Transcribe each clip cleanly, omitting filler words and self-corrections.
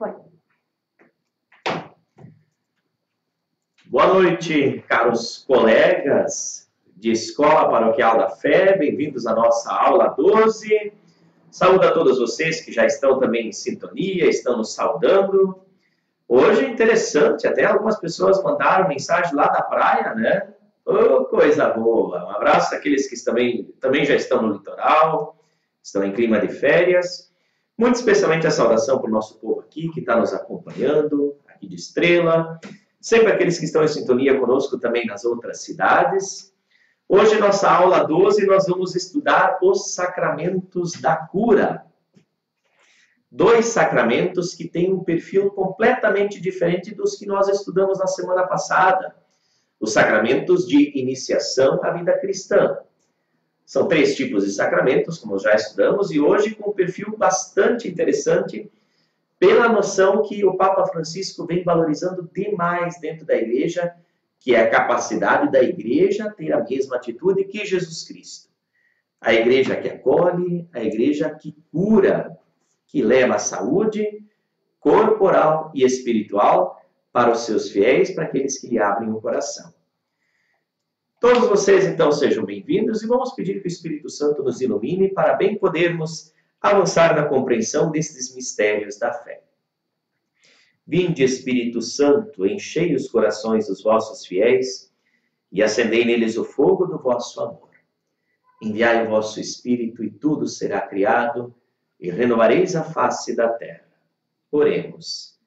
Foi. Boa noite, caros colegas de Escola Paroquial da Fé, bem-vindos à nossa aula 12. Saúdo a todos vocês que já estão também em sintonia, estão nos saudando. Hoje é interessante, até algumas pessoas mandaram mensagem lá da praia, né? Oh, coisa boa! Um abraço àqueles que também já estão no litoral, estão em clima de férias. Muito especialmente a saudação para o nosso povo aqui, que está nos acompanhando, aqui de Estrela. Sempre aqueles que estão em sintonia conosco também nas outras cidades. Hoje, nossa aula 12, nós vamos estudar os sacramentos da cura. 2 sacramentos que têm um perfil completamente diferente dos que nós estudamos na semana passada. Os sacramentos de iniciação à vida cristã. São 3 tipos de sacramentos, como já estudamos, e hoje com um perfil bastante interessante, pela noção que o Papa Francisco vem valorizando demais dentro da igreja, que é a capacidade da igreja ter a mesma atitude que Jesus Cristo. A igreja que acolhe, a igreja que cura, que leva a saúde corporal e espiritual para os seus fiéis, para aqueles que lhe abrem o coração. Todos vocês, então, sejam bem-vindos e vamos pedir que o Espírito Santo nos ilumine para bem podermos avançar na compreensão destes mistérios da fé. Vinde, Espírito Santo, enchei os corações dos vossos fiéis e acendei neles o fogo do vosso amor. Enviai o vosso Espírito e tudo será criado e renovareis a face da terra. Oremos.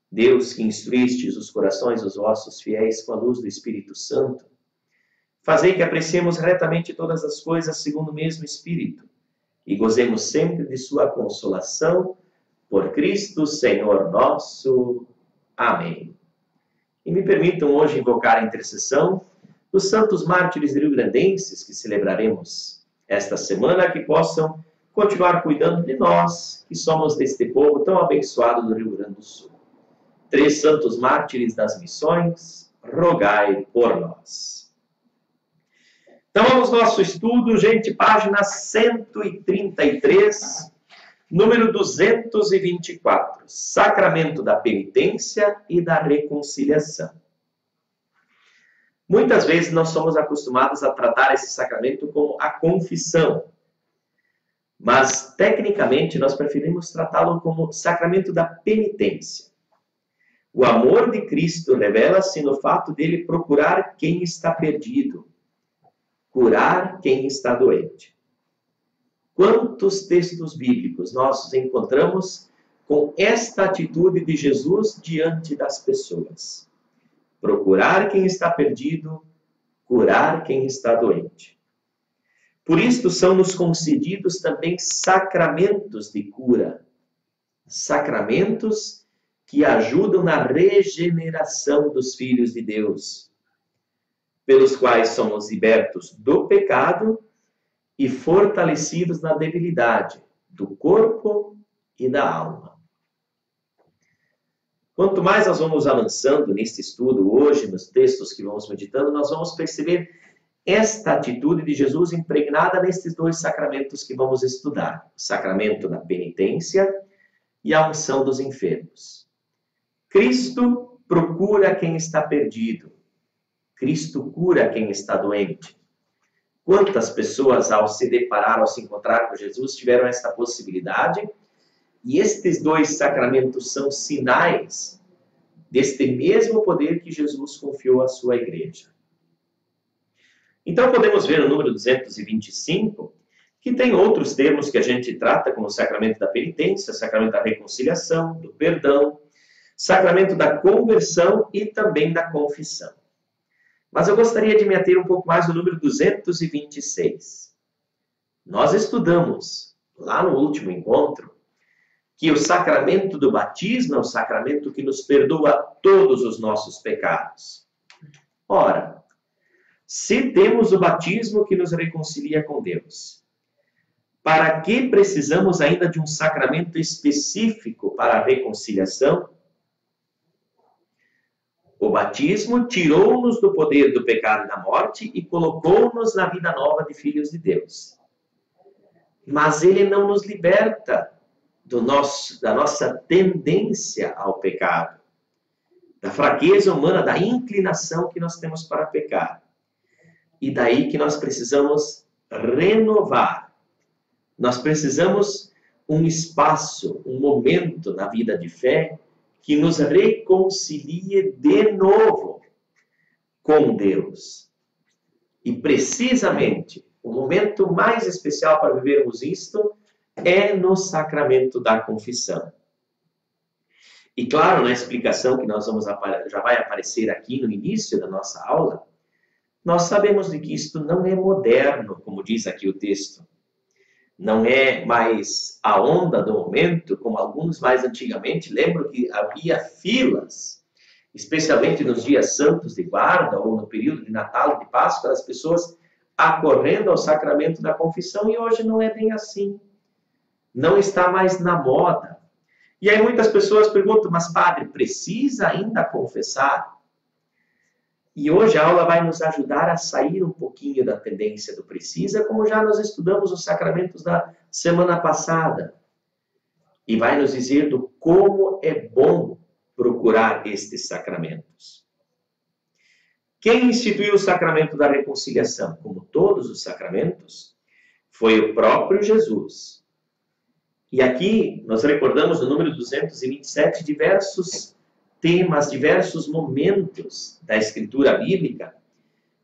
Deus, que instruístes os corações dos vossos fiéis com a luz do Espírito Santo, fazei que apreciemos retamente todas as coisas segundo o mesmo Espírito e gozemos sempre de sua consolação, por Cristo Senhor nosso. Amém. E me permitam hoje invocar a intercessão dos santos mártires rio-grandenses que celebraremos esta semana, que possam continuar cuidando de nós, que somos deste povo tão abençoado do Rio Grande do Sul. 3 santos mártires das missões, rogai por nós. Então vamos ao nosso estudo, gente, página 133, número 224, Sacramento da Penitência e da Reconciliação. Muitas vezes nós somos acostumados a tratar esse sacramento como a confissão, mas tecnicamente nós preferimos tratá-lo como sacramento da penitência. O amor de Cristo revela-se no fato dele procurar quem está perdido, curar quem está doente. Quantos textos bíblicos nós encontramos com esta atitude de Jesus diante das pessoas? Procurar quem está perdido, curar quem está doente. Por isto são-nos concedidos também sacramentos de cura. Sacramentos que ajudam na regeneração dos filhos de Deus, pelos quais somos libertos do pecado e fortalecidos na debilidade do corpo e da alma. Quanto mais nós vamos avançando neste estudo hoje, nos textos que vamos meditando, nós vamos perceber esta atitude de Jesus impregnada nestes 2 sacramentos que vamos estudar. O sacramento da penitência e a unção dos enfermos. Cristo procura quem está perdido. Cristo cura quem está doente. Quantas pessoas, ao se deparar, ao se encontrar com Jesus, tiveram esta possibilidade? E estes 2 sacramentos são sinais deste mesmo poder que Jesus confiou à sua igreja. Então, podemos ver no número 225, que tem outros termos que a gente trata como sacramento da penitência, sacramento da reconciliação, do perdão, sacramento da conversão e também da confissão. Mas eu gostaria de me ater um pouco mais no número 226. Nós estudamos, lá no último encontro, que o sacramento do batismo é o sacramento que nos perdoa todos os nossos pecados. Ora, se temos o batismo que nos reconcilia com Deus, para que precisamos ainda de um sacramento específico para a reconciliação? O batismo tirou-nos do poder do pecado e da morte e colocou-nos na vida nova de filhos de Deus. Mas ele não nos liberta da nossa tendência ao pecado, da fraqueza humana, da inclinação que nós temos para pecar. E daí que nós precisamos renovar. Nós precisamos um espaço, um momento na vida de fé que nos reconcilie de novo com Deus. E precisamente o momento mais especial para vivermos isto é no sacramento da confissão. E claro, na explicação que já vai aparecer aqui no início da nossa aula, nós sabemos de que isto não é moderno, como diz aqui o texto. Não é mais a onda do momento, como alguns mais antigamente. Lembro que havia filas, especialmente nos dias santos de guarda ou no período de Natal e de Páscoa, as pessoas acorrendo ao sacramento da confissão, e hoje não é bem assim. Não está mais na moda. E aí muitas pessoas perguntam, mas padre, precisa ainda confessar? E hoje a aula vai nos ajudar a sair um pouquinho da tendência do precisa, como já nós estudamos os sacramentos da semana passada. E vai nos dizer do como é bom procurar estes sacramentos. Quem instituiu o sacramento da reconciliação, como todos os sacramentos, foi o próprio Jesus. E aqui nós recordamos no número 227 diversos temas, diversos momentos da Escritura Bíblica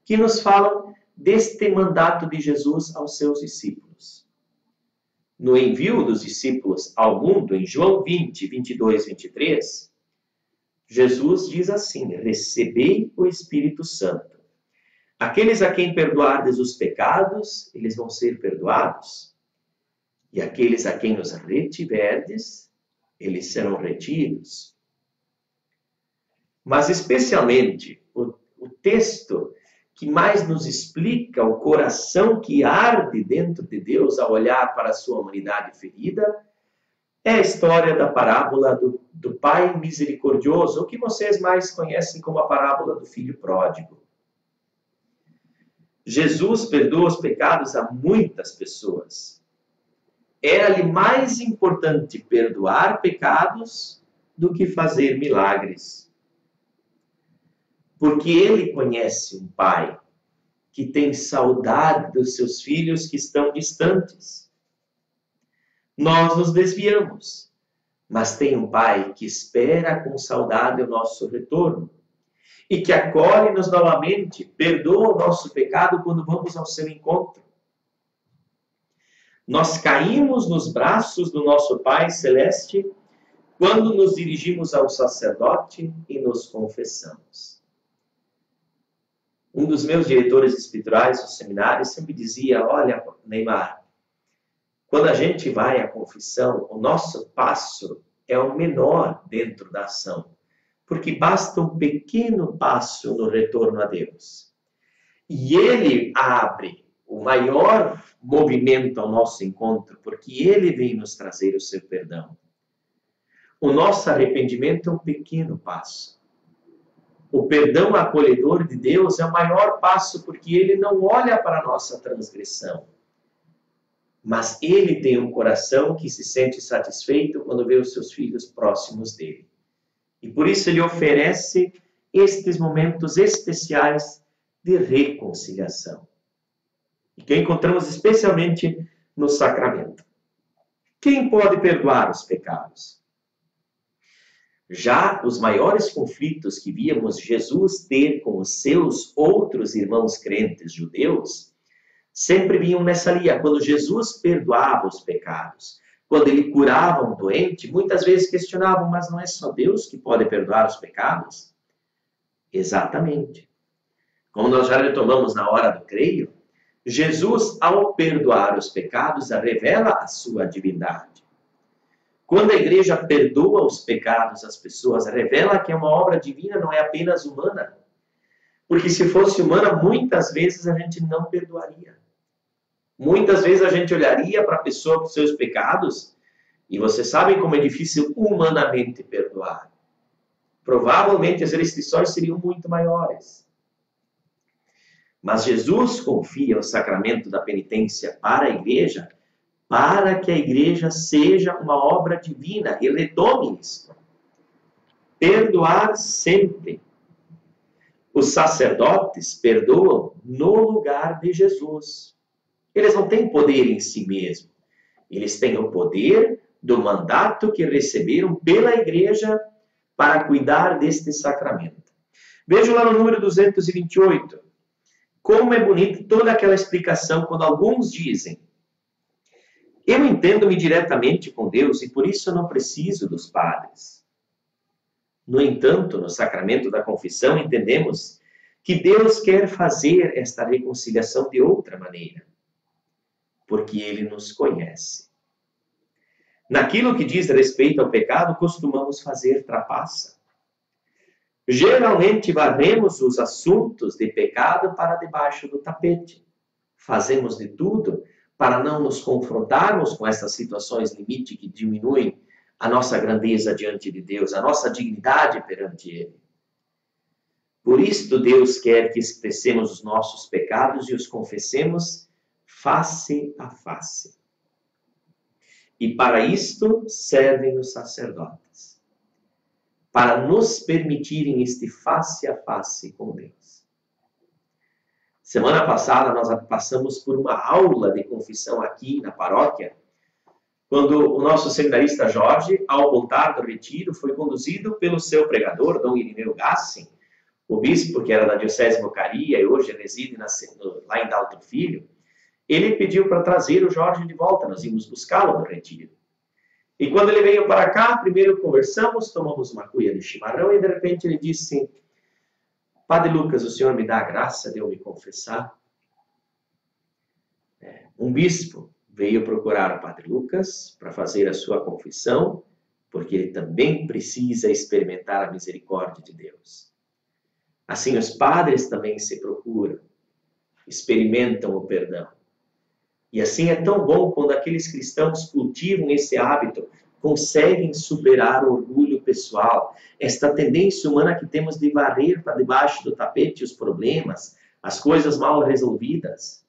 que nos falam deste mandato de Jesus aos seus discípulos. No envio dos discípulos ao mundo, em João 20, 22, 23, Jesus diz assim: recebei o Espírito Santo. Aqueles a quem perdoardes os pecados, eles vão ser perdoados. E aqueles a quem os retiverdes, eles serão retidos. Mas especialmente o texto que mais nos explica o coração que arde dentro de Deus ao olhar para a sua humanidade ferida, é a história da parábola do Pai misericordioso, o que vocês mais conhecem como a parábola do filho pródigo. Jesus perdoa os pecados a muitas pessoas. Era-lhe mais importante perdoar pecados do que fazer milagres. Porque ele conhece um pai que tem saudade dos seus filhos que estão distantes. Nós nos desviamos, mas tem um pai que espera com saudade o nosso retorno e que acolhe-nos novamente, perdoa o nosso pecado quando vamos ao seu encontro. Nós caímos nos braços do nosso Pai Celeste quando nos dirigimos ao sacerdote e nos confessamos. Um dos meus diretores espirituais do seminário sempre dizia: olha, Neymar, quando a gente vai à confissão, o nosso passo é o menor dentro da ação, porque basta um pequeno passo no retorno a Deus. E ele abre o maior movimento ao nosso encontro, porque ele vem nos trazer o seu perdão. O nosso arrependimento é um pequeno passo. O perdão acolhedor de Deus é o maior passo, porque ele não olha para a nossa transgressão. Mas ele tem um coração que se sente satisfeito quando vê os seus filhos próximos dele. E por isso ele oferece estes momentos especiais de reconciliação. E que encontramos especialmente no sacramento. Quem pode perdoar os pecados? Já os maiores conflitos que víamos Jesus ter com os seus outros irmãos crentes judeus, sempre vinham nessa linha. Quando Jesus perdoava os pecados, quando ele curava um doente, muitas vezes questionavam, mas não é só Deus que pode perdoar os pecados? Exatamente. Como nós já retomamos na hora do creio, Jesus, ao perdoar os pecados, revela a sua divindade. Quando a igreja perdoa os pecados das pessoas, revela que é uma obra divina, não é apenas humana. Porque se fosse humana, muitas vezes a gente não perdoaria. Muitas vezes a gente olharia para a pessoa com seus pecados, e vocês sabem como é difícil humanamente perdoar. Provavelmente as restrições seriam muito maiores. Mas Jesus confia o sacramento da penitência para a igreja para que a igreja seja uma obra divina. E retome isso. Perdoar sempre. Os sacerdotes perdoam no lugar de Jesus. Eles não têm poder em si mesmos. Eles têm o poder do mandato que receberam pela igreja para cuidar deste sacramento. Veja lá no número 228. Como é bonita toda aquela explicação quando alguns dizem: eu entendo-me diretamente com Deus e por isso eu não preciso dos padres. No entanto, no sacramento da confissão, entendemos que Deus quer fazer esta reconciliação de outra maneira, porque Ele nos conhece. Naquilo que diz respeito ao pecado, costumamos fazer trapaça. Geralmente varremos os assuntos de pecado para debaixo do tapete. Fazemos de tudo para não nos confrontarmos com essas situações limite que diminuem a nossa grandeza diante de Deus, a nossa dignidade perante Ele. Por isto, Deus quer que expressemos os nossos pecados e os confessemos face a face. E para isto servem os sacerdotes, para nos permitirem este face a face com Deus. Semana passada nós passamos por uma aula de confissão aqui na paróquia, quando o nosso seminarista Jorge, ao voltar do retiro, foi conduzido pelo seu pregador, Dom Irineu Gassin, o bispo que era da Diocese de Mocaria e hoje reside lá em Dalto Filho. Ele pediu para trazer o Jorge de volta, nós íamos buscá-lo no retiro. E quando ele veio para cá, primeiro conversamos, tomamos uma cuia de chimarrão e de repente ele disse: Padre Lucas, o senhor me dá a graça de eu me confessar? Um bispo veio procurar o Padre Lucas para fazer a sua confissão, porque ele também precisa experimentar a misericórdia de Deus. Assim, os padres também se procuram, experimentam o perdão. E assim é tão bom quando aqueles cristãos cultivam esse hábito, conseguem superar o orgulho pessoal, esta tendência humana que temos de varrer para debaixo do tapete os problemas, as coisas mal resolvidas.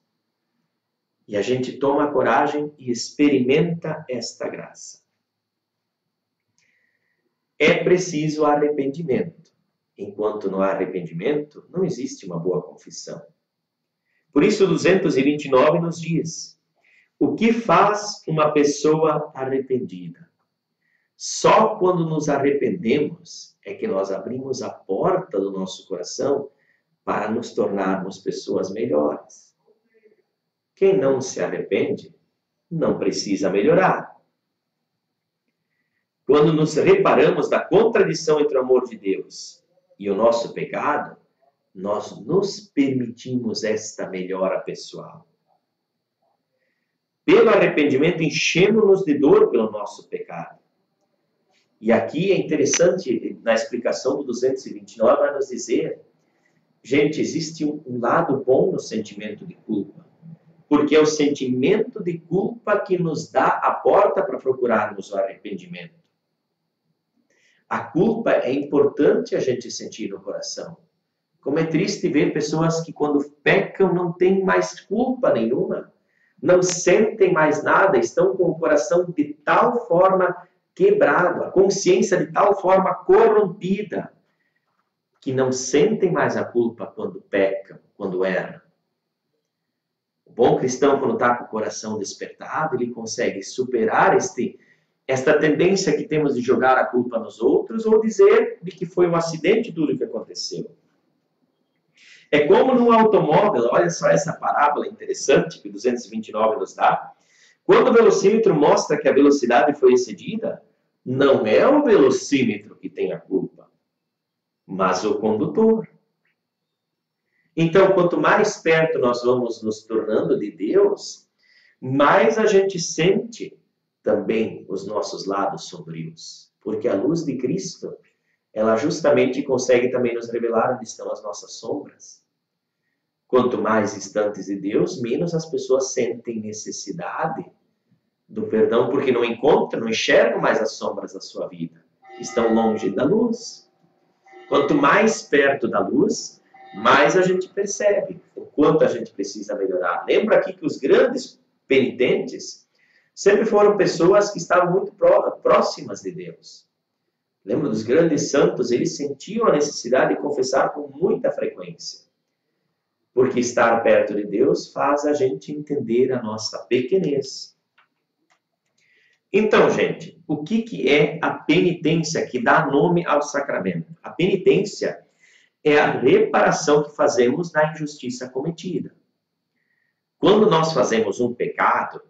E a gente toma coragem e experimenta esta graça. É preciso arrependimento. Enquanto não há arrependimento, não existe uma boa confissão. Por isso, 229 nos diz: o que faz uma pessoa arrependida? Só quando nos arrependemos é que nós abrimos a porta do nosso coração para nos tornarmos pessoas melhores. Quem não se arrepende não precisa melhorar. Quando nos reparamos da contradição entre o amor de Deus e o nosso pecado, nós nos permitimos esta melhora pessoal. Pelo arrependimento, enchemos-nos de dor pelo nosso pecado. E aqui é interessante, na explicação do 229, vai nos dizer, gente, existe um lado bom no sentimento de culpa. Porque é o sentimento de culpa que nos dá a porta para procurarmos o arrependimento. A culpa é importante a gente sentir no coração. Como é triste ver pessoas que quando pecam não têm mais culpa nenhuma, não sentem mais nada, estão com o coração de tal forma quebrado, a consciência de tal forma corrompida, que não sentem mais a culpa quando pecam, quando erram. O bom cristão, quando está com o coração despertado, ele consegue superar esta tendência que temos de jogar a culpa nos outros ou dizer de que foi um acidente tudo que aconteceu. É como num automóvel, olha só essa parábola interessante que o 229 nos dá. Quando o velocímetro mostra que a velocidade foi excedida, não é o velocímetro que tem a culpa, mas o condutor. Então, quanto mais perto nós vamos nos tornando de Deus, mais a gente sente também os nossos lados sombrios. Porque a luz de Cristo, ela justamente consegue também nos revelar onde estão as nossas sombras. Quanto mais distantes de Deus, menos as pessoas sentem necessidade do perdão, porque não encontram, não enxergam mais as sombras da sua vida. Estão longe da luz. Quanto mais perto da luz, mais a gente percebe o quanto a gente precisa melhorar. Lembra aqui que os grandes penitentes sempre foram pessoas que estavam muito próximas de Deus. Lembra dos grandes santos? Eles sentiam a necessidade de confessar com muita frequência. Porque estar perto de Deus faz a gente entender a nossa pequenez. Então, gente, o que é a penitência que dá nome ao sacramento? A penitência é a reparação que fazemos da injustiça cometida. Quando nós fazemos um pecado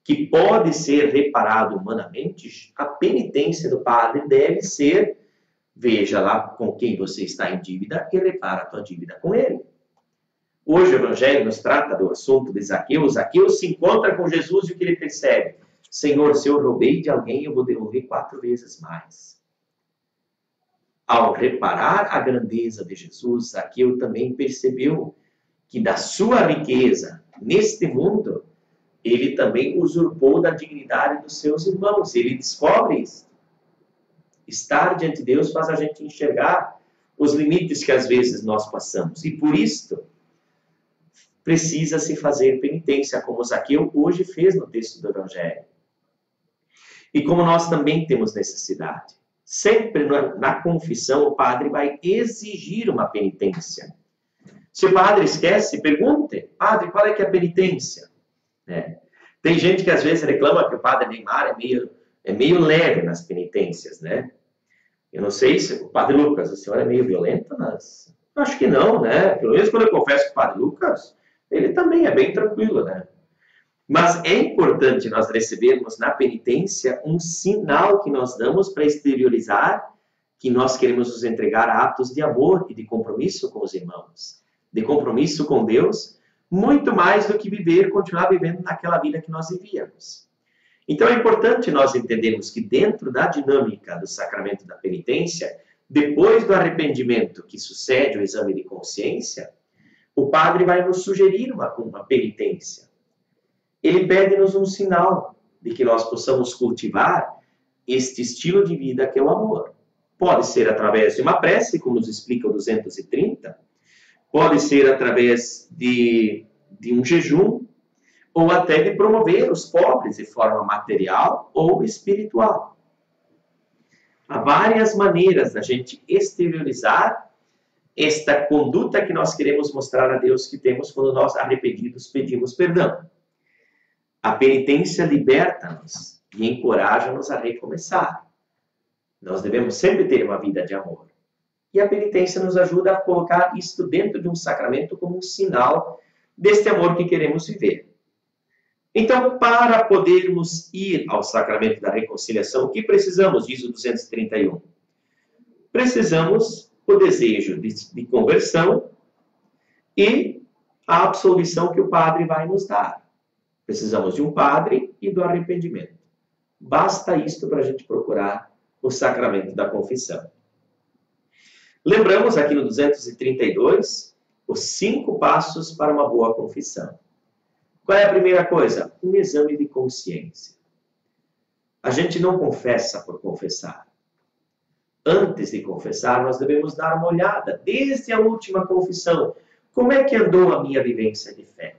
que pode ser reparado humanamente, a penitência do padre deve ser: veja lá com quem você está em dívida e repara a tua dívida com ele. Hoje o Evangelho nos trata do assunto de Zaqueu. Zaqueu se encontra com Jesus e o que ele percebe? Senhor, se eu roubei de alguém, eu vou devolver 4 vezes mais. Ao reparar a grandeza de Jesus, Zaqueu também percebeu que da sua riqueza neste mundo, ele também usurpou da dignidade dos seus irmãos. Ele descobre isso. Estar diante de Deus faz a gente enxergar os limites que às vezes nós passamos. E por isto, precisa se fazer penitência, como Zaqueu hoje fez no texto do Evangelho. E como nós também temos necessidade. Sempre na confissão, o padre vai exigir uma penitência. Se o padre esquece, pergunte: padre, qual é que é a penitência? Tem gente que às vezes reclama que o padre Neymar é meio leve nas penitências, né? Eu não sei se o padre Lucas, a senhora é meio violenta, mas acho que não, né? Pelo menos quando eu confesso com o padre Lucas, ele também é bem tranquilo, né? Mas é importante nós recebermos na penitência um sinal que nós damos para exteriorizar que nós queremos nos entregar a atos de amor e de compromisso com os irmãos, de compromisso com Deus, muito mais do que continuar vivendo naquela vida que nós vivíamos. Então é importante nós entendermos que dentro da dinâmica do sacramento da penitência, depois do arrependimento que sucede o exame de consciência, o padre vai nos sugerir uma penitência. Ele pede-nos um sinal de que nós possamos cultivar este estilo de vida que é o amor. Pode ser através de uma prece, como nos explica o 230, pode ser através de um jejum, ou até de promover os pobres de forma material ou espiritual. Há várias maneiras da gente exteriorizar esta conduta que nós queremos mostrar a Deus que temos quando nós, arrependidos, pedimos perdão. A penitência liberta-nos e encoraja-nos a recomeçar. Nós devemos sempre ter uma vida de amor. E a penitência nos ajuda a colocar isto dentro de um sacramento como um sinal deste amor que queremos viver. Então, para podermos ir ao sacramento da reconciliação, o que precisamos? Diz o 231. Precisamos o desejo de conversão e a absolvição que o padre vai nos dar. Precisamos de um padre e do arrependimento. Basta isto para a gente procurar o sacramento da confissão. Lembramos aqui no 232 os 5 passos para uma boa confissão. Qual é a primeira coisa? Um exame de consciência. A gente não confessa por confessar. Antes de confessar, nós devemos dar uma olhada, desde a última confissão. Como é que andou a minha vivência de fé?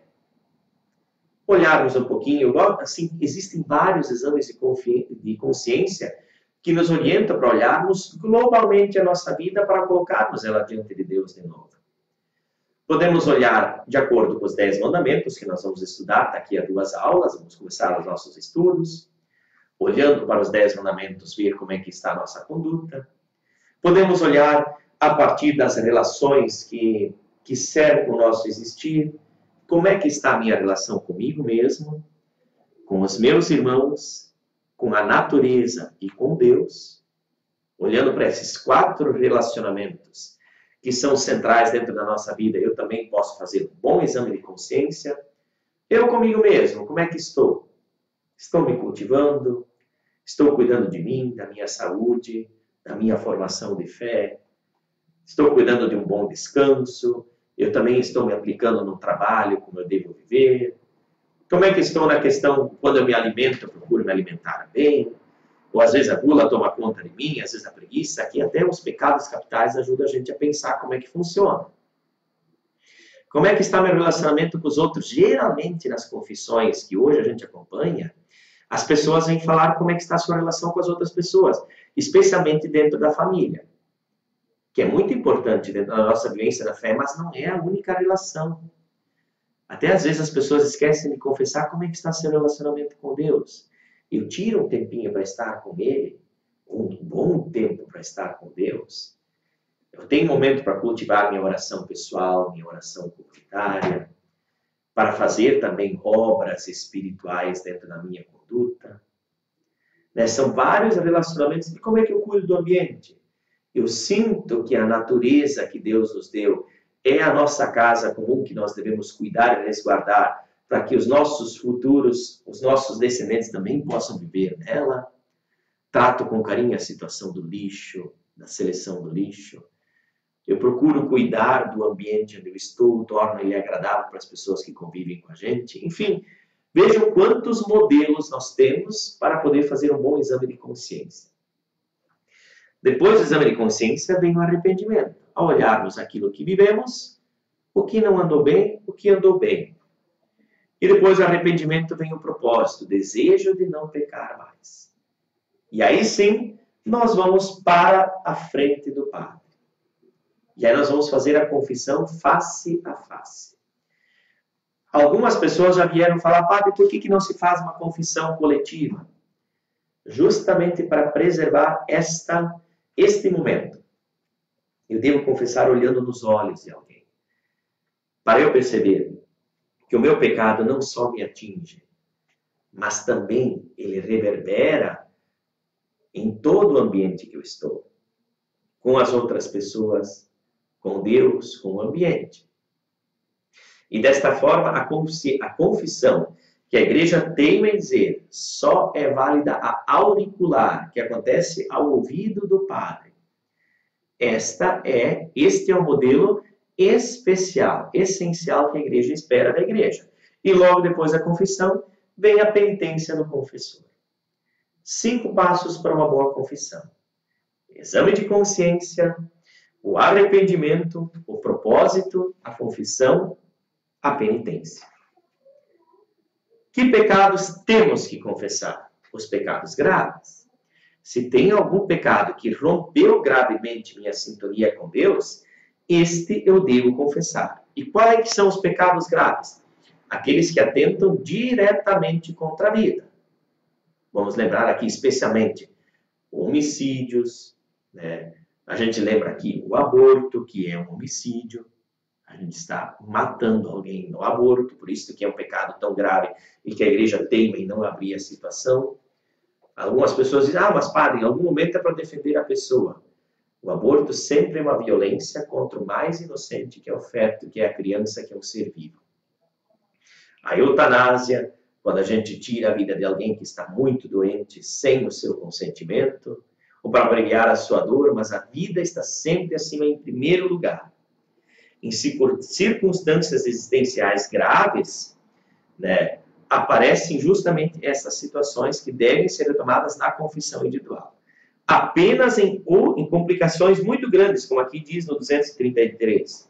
Olharmos um pouquinho, assim, existem vários exames de consciência que nos orientam para olharmos globalmente a nossa vida para colocarmos ela diante de Deus de novo. Podemos olhar de acordo com os 10 mandamentos que nós vamos estudar daqui a 2 aulas, vamos começar os nossos estudos. Olhando para os 10 mandamentos, ver como é que está a nossa conduta. Podemos olhar a partir das relações que cercam o nosso existir. Como é que está a minha relação comigo mesmo, com os meus irmãos, com a natureza e com Deus. Olhando para esses 4 relacionamentos que são centrais dentro da nossa vida, eu também posso fazer um bom exame de consciência. Eu comigo mesmo, como é que estou? Estou me cultivando? Estou cuidando de mim, da minha saúde, da minha formação de fé? Estou cuidando de um bom descanso? Eu também estou me aplicando no trabalho, como eu devo viver? Como é que estou na questão, quando eu me alimento, eu procuro me alimentar bem? Ou às vezes a gula toma conta de mim, às vezes a preguiça. Aqui até os pecados capitais ajudam a gente a pensar como é que funciona. Como é que está meu relacionamento com os outros? Geralmente nas confissões que hoje a gente acompanha, As pessoas vêm falar como é que está a sua relação com as outras pessoas, especialmente dentro da família, que é muito importante dentro da nossa vivência da fé, mas não é a única relação. Até às vezes as pessoas esquecem de confessar como é que está seu relacionamento com Deus. Eu tiro um tempinho para estar com Ele, um bom tempo para estar com Deus. Eu tenho momento para cultivar minha oração pessoal, minha oração comunitária, para fazer também obras espirituais dentro da minha conduta. São vários relacionamentos. E como é que eu cuido do ambiente? Eu sinto que a natureza que Deus nos deu é a nossa casa comum que nós devemos cuidar e resguardar para que os nossos futuros, os nossos descendentes também possam viver nela. Trato com carinho a situação do lixo, da seleção do lixo. Eu procuro cuidar do ambiente onde eu estou, torno ele agradável para as pessoas que convivem com a gente. Enfim, vejam quantos modelos nós temos para poder fazer um bom exame de consciência. Depois do exame de consciência vem o arrependimento. Ao olharmos aquilo que vivemos, o que não andou bem, o que andou bem. E depois do arrependimento vem o propósito, o desejo de não pecar mais. E aí sim, nós vamos para a frente do Padre. E aí nós vamos fazer a confissão face a face. Algumas pessoas já vieram falar, Padre, por que não se faz uma confissão coletiva? Justamente para preservar este momento. Eu devo confessar olhando nos olhos de alguém. Para eu perceber que o meu pecado não só me atinge, mas também ele reverbera em todo o ambiente que eu estou. Com as outras pessoas, com Deus, com o ambiente. E desta forma, a confissão que a igreja teima em dizer só é válida a auricular, que acontece ao ouvido do padre. Este é o modelo especial, essencial que a igreja espera da igreja. E logo depois da confissão, vem a penitência do confessor. 5 passos para uma boa confissão. Exame de consciência, o arrependimento, o propósito, a confissão, a penitência. Que pecados temos que confessar? Os pecados graves. Se tem algum pecado que rompeu gravemente minha sintonia com Deus, este eu devo confessar. E quais são os pecados graves? Aqueles que atentam diretamente contra a vida. Vamos lembrar aqui especialmente homicídios, A gente lembra aqui o aborto, que é um homicídio. A gente está matando alguém no aborto, por isso que é um pecado tão grave e que a igreja teima em não abrir a situação. Algumas pessoas dizem, mas padre, em algum momento é para defender a pessoa. O aborto sempre é uma violência contra o mais inocente, que é o feto, que é a criança, que é um ser vivo. A eutanásia, quando a gente tira a vida de alguém que está muito doente, sem o seu consentimento, ou para abreviar a sua dor, mas a vida está sempre acima em primeiro lugar. Em circunstâncias existenciais graves, aparecem justamente essas situações que devem ser retomadas na confissão individual. Apenas em complicações muito grandes, como aqui diz no 233,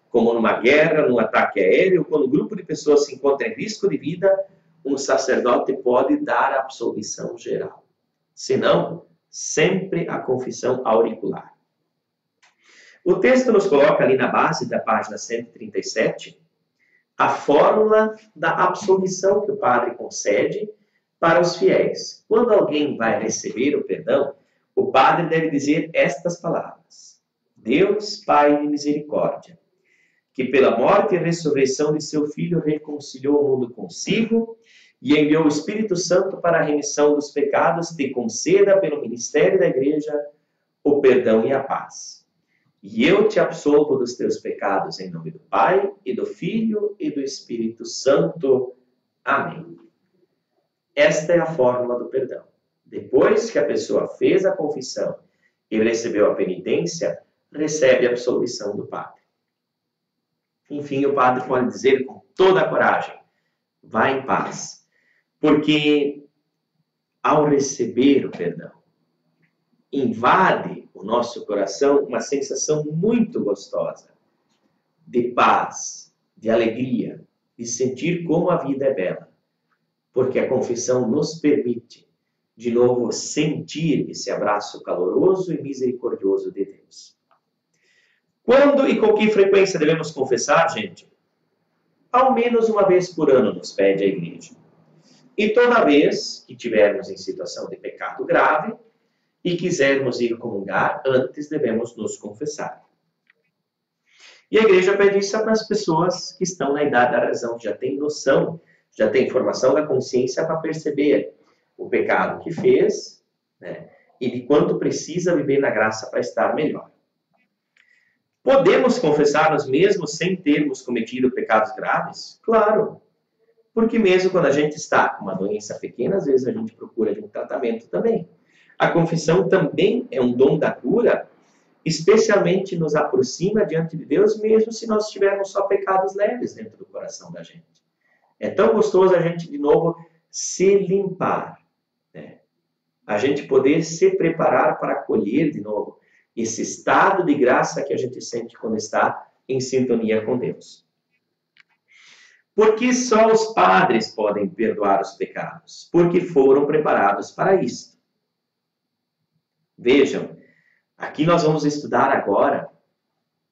como numa guerra, num ataque aéreo, quando um grupo de pessoas se encontra em risco de vida, um sacerdote pode dar a absolvição geral. Senão, sempre a confissão auricular. O texto nos coloca ali na base da página 137 a fórmula da absolvição que o padre concede para os fiéis. Quando alguém vai receber o perdão, o padre deve dizer estas palavras: Deus, Pai de misericórdia, que pela morte e ressurreição de seu Filho reconciliou o mundo consigo e enviou o Espírito Santo para a remissão dos pecados, te conceda pelo ministério da Igreja o perdão e a paz. E eu te absolvo dos teus pecados em nome do Pai, e do Filho, e do Espírito Santo. Amém. Esta é a fórmula do perdão. Depois que a pessoa fez a confissão e recebeu a penitência, recebe a absolvição do Padre. Enfim, o Padre pode dizer com toda a coragem, vá em paz. Porque ao receber o perdão, invade o nosso coração uma sensação muito gostosa de paz, de alegria, de sentir como a vida é bela. porque a confissão nos permite, de novo, sentir esse abraço caloroso e misericordioso de Deus. Quando e com que frequência devemos confessar, gente? Ao menos uma vez por ano nos pede a igreja. E toda vez que tivermos em situação de pecado grave e quisermos ir comungar, antes devemos nos confessar. E a igreja pede isso para as pessoas que estão na idade da razão, que já têm noção, já têm formação da consciência para perceber o pecado que fez, né, e de quanto precisa viver na graça para estar melhor. Podemos confessar-nos mesmo sem termos cometido pecados graves? Claro. Porque mesmo quando a gente está com uma doença pequena, às vezes a gente procura de um tratamento também. A confissão também é um dom da cura, especialmente nos aproxima diante de Deus, mesmo se nós tivermos só pecados leves dentro do coração da gente. É tão gostoso a gente, de novo, se limpar, né? A gente poder se preparar para acolher, de novo, esse estado de graça que a gente sente quando está em sintonia com Deus. Porque só os padres podem perdoar os pecados, porque foram preparados para isto. Vejam, aqui nós vamos estudar agora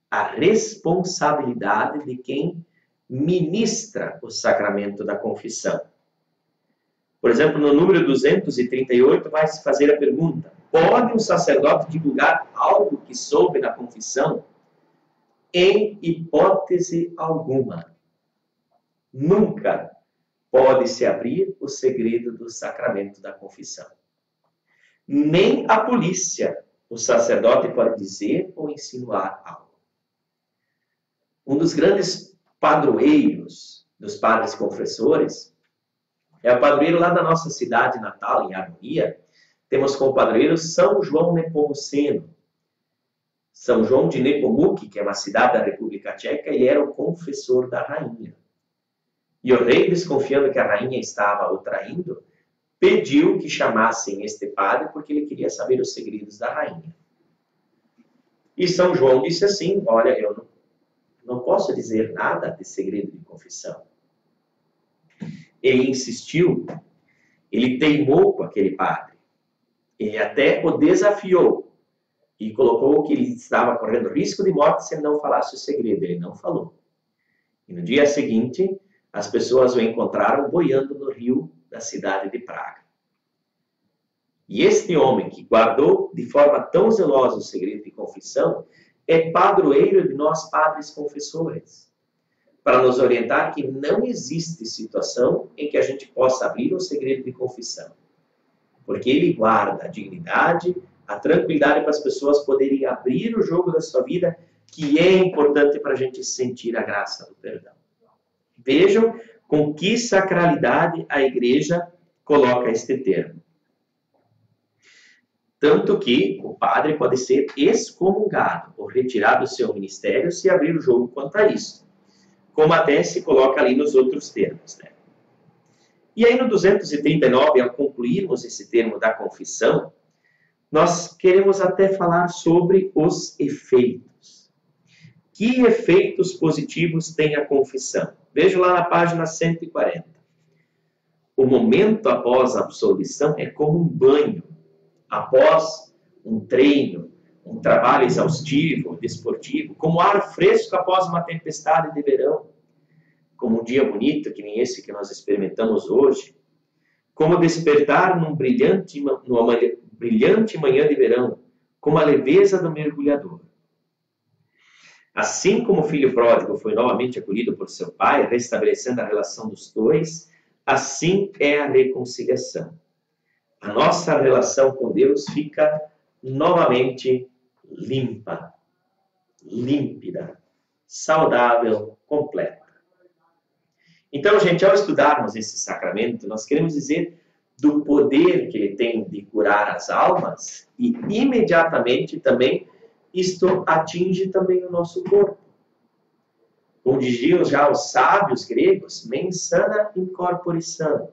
a responsabilidade de quem ministra o sacramento da confissão. Por exemplo, no número 238 vai se fazer a pergunta: pode um sacerdote divulgar algo que soube na confissão? Em hipótese alguma. Nunca pode-se abrir o segredo do sacramento da confissão. Nem a polícia o sacerdote pode dizer ou insinuar algo. Um dos grandes padroeiros dos padres confessores é o padroeiro lá da nossa cidade natal, em Harmonia. Temos como padroeiro São João Nepomuceno. São João de Nepomuk, que é uma cidade da República Tcheca, ele era o confessor da rainha. E o rei, desconfiando que a rainha estava o traindo, pediu que chamassem este padre porque ele queria saber os segredos da rainha. E São João disse assim: olha, eu não posso dizer nada de segredo de confissão. Ele insistiu, ele teimou com aquele padre. Ele até o desafiou e colocou que ele estava correndo risco de morte se ele não falasse o segredo. Ele não falou. E no dia seguinte, as pessoas o encontraram boiando no rio da cidade de Praga. E este homem que guardou de forma tão zelosa o segredo de confissão é padroeiro de nós padres confessores, para nos orientar que não existe situação em que a gente possa abrir um segredo de confissão, porque ele guarda a dignidade, a tranquilidade para as pessoas poderem abrir o jogo da sua vida, que é importante para a gente sentir a graça do perdão. Vejam com que sacralidade a igreja coloca este termo. Tanto que o padre pode ser excomungado ou retirado do seu ministério se abrir o jogo quanto a isso. Como até se coloca ali nos outros termos, né? E aí no 239, ao concluirmos esse termo da confissão, nós queremos até falar sobre os efeitos. Que efeitos positivos tem a confissão? Veja lá na página 140. O momento após a absolvição é como um banho, após um treino, um trabalho exaustivo, desportivo, como ar fresco após uma tempestade de verão, como um dia bonito, que nem esse que nós experimentamos hoje, como despertar numa brilhante manhã de verão, como a leveza do mergulhador. Assim como o filho pródigo foi novamente acolhido por seu pai, restabelecendo a relação dos dois, assim é a reconciliação. A nossa relação com Deus fica novamente limpa, límpida, saudável, completa. Então, gente, ao estudarmos esse sacramento, nós queremos dizer do poder que ele tem de curar as almas e imediatamente também isto atinge também o nosso corpo. Como diziam já os sábios gregos, mens sana in corpore sano.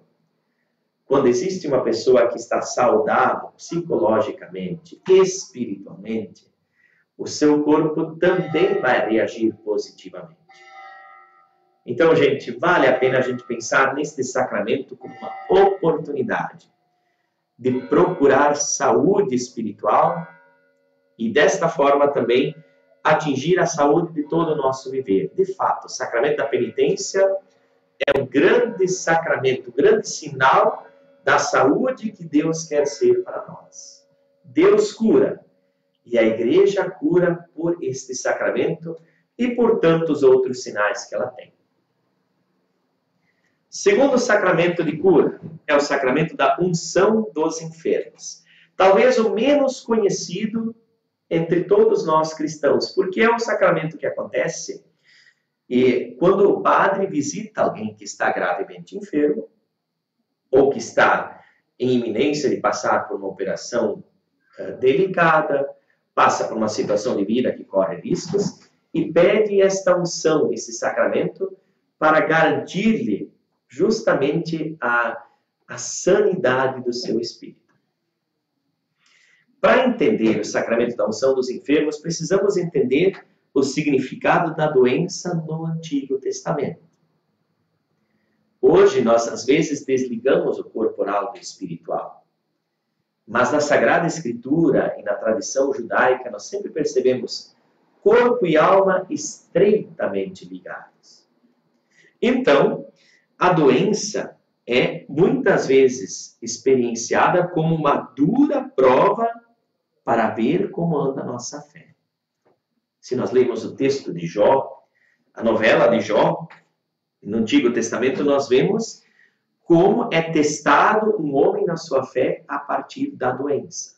Quando existe uma pessoa que está saudável psicologicamente, espiritualmente, o seu corpo também vai reagir positivamente. Então, gente, vale a pena a gente pensar neste sacramento como uma oportunidade de procurar saúde espiritual e, desta forma, também atingir a saúde de todo o nosso viver. De fato, o sacramento da penitência é um grande sacramento, um grande sinal da saúde que Deus quer ser para nós. Deus cura, e a Igreja cura por este sacramento e por tantos outros sinais que ela tem. Segundo sacramento de cura é o sacramento da unção dos enfermos. Talvez o menos conhecido entre todos nós cristãos, porque é um sacramento que acontece e quando o padre visita alguém que está gravemente enfermo ou que está em iminência de passar por uma operação delicada, passa por uma situação de vida que corre riscos e pede esta unção, esse sacramento, para garantir-lhe justamente a sanidade do seu espírito. Para entender o sacramento da unção dos enfermos, precisamos entender o significado da doença no Antigo Testamento. Hoje, nós às vezes desligamos o corporal do espiritual. Mas na Sagrada Escritura e na tradição judaica, nós sempre percebemos corpo e alma estreitamente ligados. Então, a doença é muitas vezes experienciada como uma dura prova para ver como anda a nossa fé. Se nós lemos o texto de Jó, a novela de Jó, no Antigo Testamento, nós vemos como é testado um homem na sua fé a partir da doença.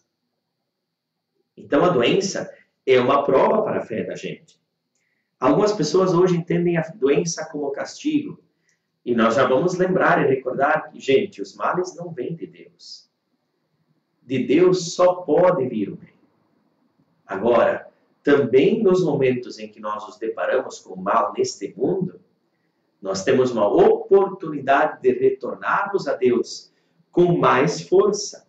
Então, a doença é uma prova para a fé da gente. Algumas pessoas hoje entendem a doença como castigo. E nós já vamos lembrar e recordar que, gente, os males não vêm de Deus. De Deus só pode vir o bem. Agora, também nos momentos em que nós nos deparamos com o mal neste mundo, nós temos uma oportunidade de retornarmos a Deus com mais força.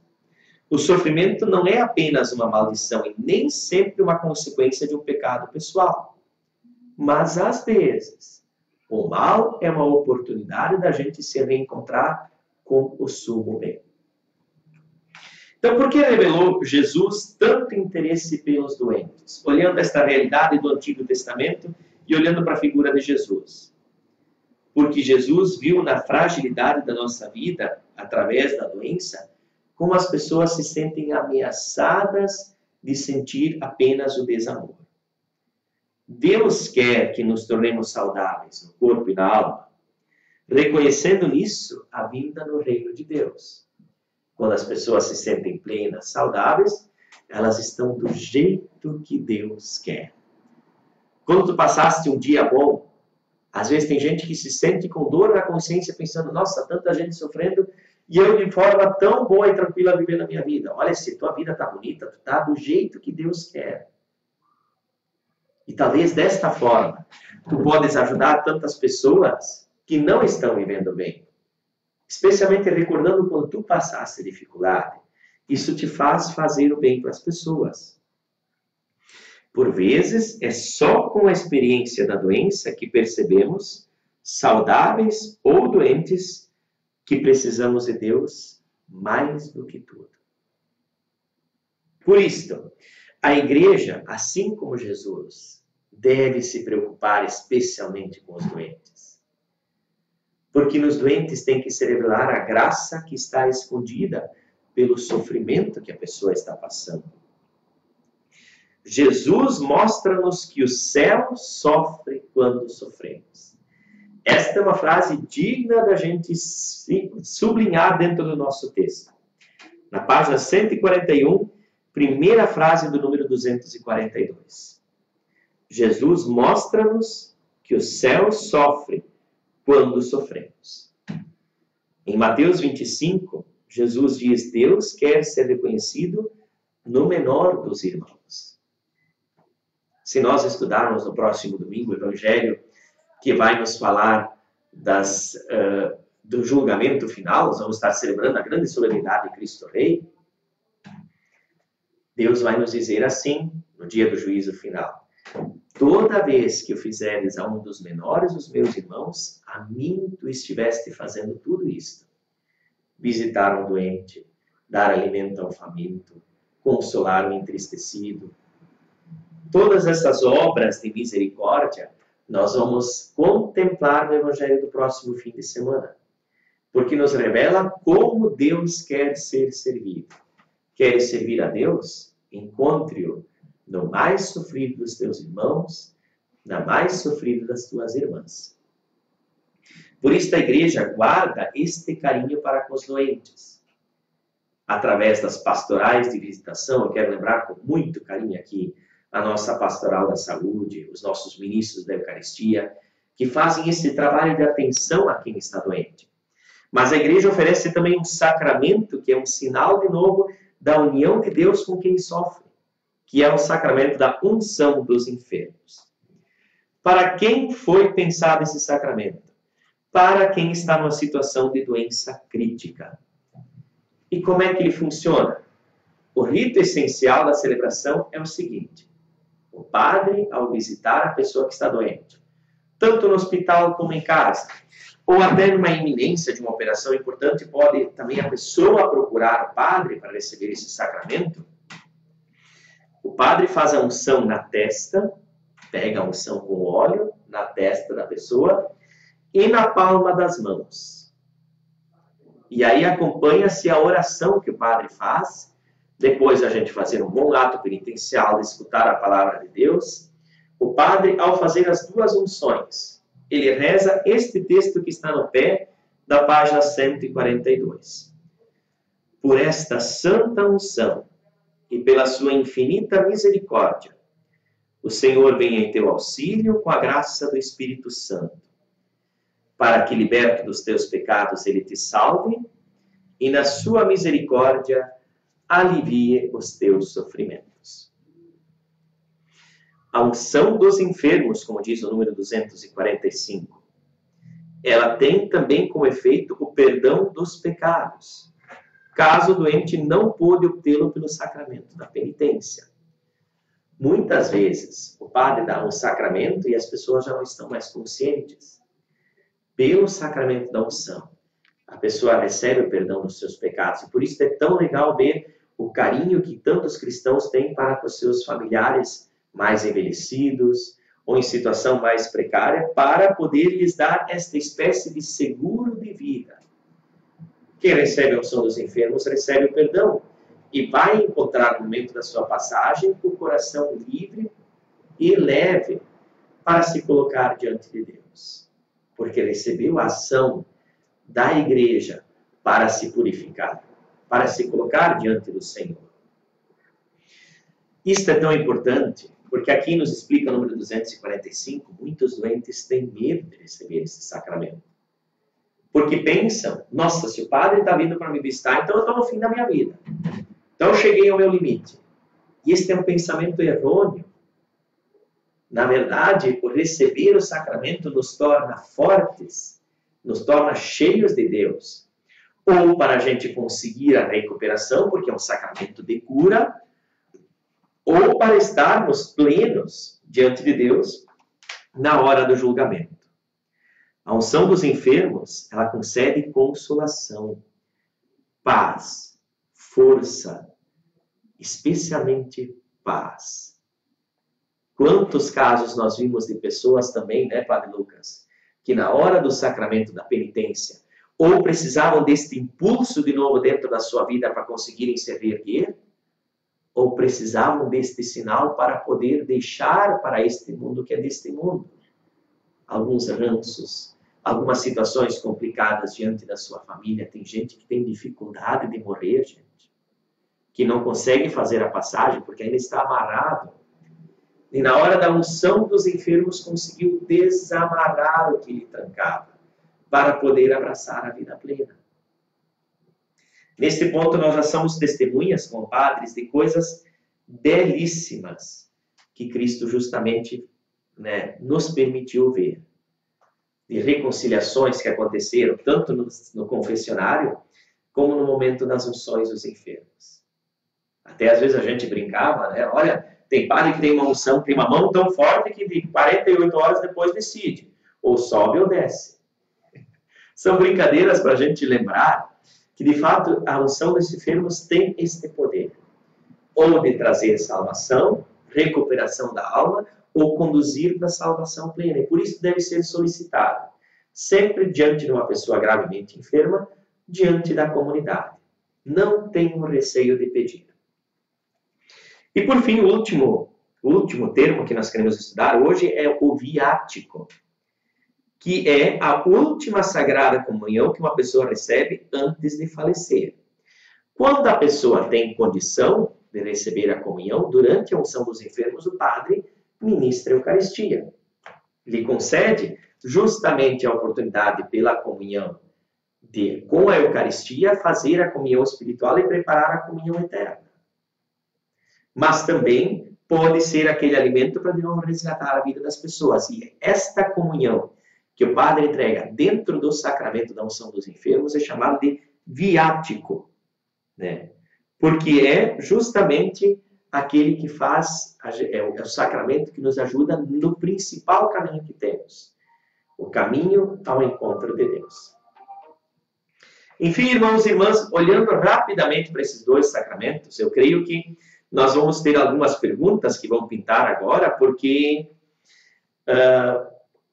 O sofrimento não é apenas uma maldição e nem sempre uma consequência de um pecado pessoal. Mas, às vezes, o mal é uma oportunidade da gente se reencontrar com o sumo bem. Então, por que revelou Jesus tanto interesse pelos doentes? Olhando esta realidade do Antigo Testamento e olhando para a figura de Jesus. Porque Jesus viu na fragilidade da nossa vida, através da doença, como as pessoas se sentem ameaçadas de sentir apenas o desamor. Deus quer que nos tornemos saudáveis no corpo e na alma, reconhecendo nisso a vinda no reino de Deus. Quando as pessoas se sentem plenas, saudáveis, elas estão do jeito que Deus quer. Quando tu passaste um dia bom, às vezes tem gente que se sente com dor na consciência, pensando, nossa, tanta gente sofrendo, e eu de forma tão boa e tranquila vivendo a minha vida. Olha, se tua vida está bonita, tu está do jeito que Deus quer. E talvez desta forma, tu podes ajudar tantas pessoas que não estão vivendo bem. Especialmente recordando quando tu passaste dificuldade. Isso te faz fazer o bem para as pessoas. Por vezes, é só com a experiência da doença que percebemos, saudáveis ou doentes, que precisamos de Deus mais do que tudo. Por isto, a Igreja, assim como Jesus, deve se preocupar especialmente com os doentes. Porque nos doentes tem que se revelar a graça que está escondida pelo sofrimento que a pessoa está passando. Jesus mostra-nos que o céu sofre quando sofremos. Esta é uma frase digna da gente sublinhar dentro do nosso texto. Na página 141, primeira frase do número 242. Jesus mostra-nos que o céu sofre quando sofremos. Em Mateus 25, Jesus diz: Deus quer ser reconhecido no menor dos irmãos. Se nós estudarmos no próximo domingo o Evangelho, que vai nos falar do julgamento final, nós vamos estar celebrando a grande solenidade de Cristo Rei, Deus vai nos dizer assim, no dia do juízo final: toda vez que o fizeres a um dos menores dos meus irmãos, a mim tu estiveste fazendo tudo isto. Visitar um doente, dar alimento ao faminto, consolar o entristecido. Todas essas obras de misericórdia nós vamos contemplar no Evangelho do próximo fim de semana, porque nos revela como Deus quer ser servido. Queres servir a Deus? Encontre-o no mais sofrido dos teus irmãos, na mais sofrida das tuas irmãs. Por isso a igreja guarda este carinho para com os doentes. Através das pastorais de visitação, eu quero lembrar com muito carinho aqui a nossa pastoral da saúde, os nossos ministros da Eucaristia, que fazem esse trabalho de atenção a quem está doente. Mas a igreja oferece também um sacramento, que é um sinal, de novo, da união de Deus com quem sofre, que é o sacramento da unção dos enfermos. Para quem foi pensado esse sacramento? Para quem está numa situação de doença crítica. E como é que ele funciona? O rito essencial da celebração é o seguinte: o padre, ao visitar a pessoa que está doente, tanto no hospital como em casa, ou até numa iminência de uma operação importante, pode também a pessoa procurar o padre para receber esse sacramento. O padre faz a unção na testa, pega a unção com óleo na testa da pessoa e na palma das mãos. E aí acompanha-se a oração que o padre faz. Depois a gente fazer um bom ato penitencial de escutar a palavra de Deus, o padre, ao fazer as duas unções, ele reza este texto que está no pé da página 142. Por esta santa unção e pela sua infinita misericórdia, o Senhor venha em teu auxílio com a graça do Espírito Santo, para que, liberto dos teus pecados, ele te salve e, na sua misericórdia, alivie os teus sofrimentos. A unção dos enfermos, como diz o número 245, ela tem também como efeito o perdão dos pecados, caso o doente não pôde obtê-lo pelo sacramento da penitência. Muitas vezes o padre dá um sacramento e as pessoas já não estão mais conscientes. Pelo sacramento da unção, a pessoa recebe o perdão dos seus pecados. E por isso é tão legal ver o carinho que tantos cristãos têm para com os seus familiares mais envelhecidos ou em situação mais precária, para poder lhes dar esta espécie de seguro de vida. Quem recebe a unção dos enfermos recebe o perdão e vai encontrar no momento da sua passagem o coração livre e leve para se colocar diante de Deus, porque recebeu a ação da igreja para se purificar, para se colocar diante do Senhor. Isto é tão importante, porque aqui nos explica o número 245, muitos doentes têm medo de receber esse sacramento. Porque pensam, nossa, se o padre está vindo para me visitar, então eu estou no fim da minha vida. Então eu cheguei ao meu limite. E este é um pensamento errôneo. Na verdade, o receber o sacramento nos torna fortes, nos torna cheios de Deus. Ou para a gente conseguir a recuperação, porque é um sacramento de cura, ou para estarmos plenos diante de Deus na hora do julgamento. A unção dos enfermos, ela concede consolação, paz, força, especialmente paz. Quantos casos nós vimos de pessoas também, né, Padre Lucas, que na hora do sacramento da penitência, ou precisavam deste impulso de novo dentro da sua vida para conseguirem se reerguer, ou precisavam deste sinal para poder deixar para este mundo que é deste mundo alguns ranços, algumas situações complicadas diante da sua família. Tem gente que tem dificuldade de morrer, gente, que não consegue fazer a passagem porque ainda está amarrado. E na hora da unção dos enfermos conseguiu desamarrar o que lhe trancava para poder abraçar a vida plena. Neste ponto, nós já somos testemunhas, compadres, de coisas belíssimas que Cristo justamente, nos permitiu ver. De reconciliações que aconteceram, tanto no confessionário, como no momento das unções dos enfermos. Até às vezes a gente brincava, olha, Tem padre que tem uma unção, tem uma mão tão forte que de 48 horas depois decide, ou sobe ou desce. São brincadeiras para a gente lembrar que, de fato, a unção dos enfermos tem este poder, ou de trazer salvação, recuperação da alma, ou conduzir para a salvação plena. E por isso deve ser solicitado, sempre diante de uma pessoa gravemente enferma, diante da comunidade. Não tenham receio de pedir. E por fim, o último termo que nós queremos estudar hoje é o viático, que é a última sagrada comunhão que uma pessoa recebe antes de falecer. Quando a pessoa tem condição de receber a comunhão, durante a unção dos enfermos, o padre ministra a Eucaristia. Lhe concede justamente a oportunidade pela comunhão de, com a Eucaristia, fazer a comunhão espiritual e preparar a comunhão eterna. Mas também pode ser aquele alimento para de novo resgatar a vida das pessoas. E esta comunhão que o padre entrega dentro do sacramento da unção dos enfermos é chamado de viático, né? Porque é justamente aquele que faz, é o sacramento que nos ajuda no principal caminho que temos, o caminho ao encontro de Deus. Enfim, irmãos e irmãs, olhando rapidamente para esses dois sacramentos, eu creio que nós vamos ter algumas perguntas que vão pintar agora, porque